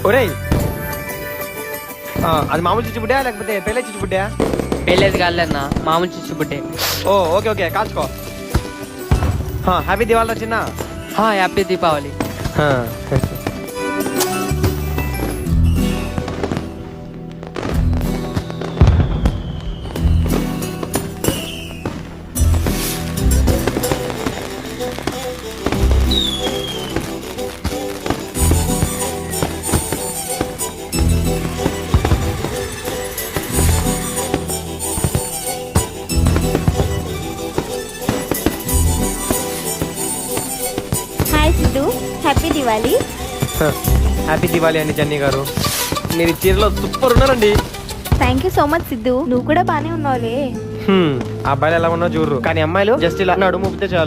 ఒరేయ్ అది మామూలు చిచ్చుబుడ్డా లేకపోతే పెళ్ళే చిచ్చుబుడ్డా? పెళ్ళేది కాదన్నా, మామూలు చిచ్చుబుట్టే. ఓ ఓకే ఓకే, కాల్చుకో. హ్యాపీ దివాళీ చిన్న. Happy Deepavali. Hi Siddhu, happy Diwali. Happy Diwali అండి జన్నీ గారు. మీరు ఈ చీరలో సూపర్ ఉన్నారండి. Thank you so much Siddhu, నువ్వు కూడా బానే ఉన్నావులే. అబ్బాయిలు ఎలా ఉన్నా చూడరు, కానీ అమ్మాయిలు జస్ట్ ఇలా నడుము ఊపితే చాలు.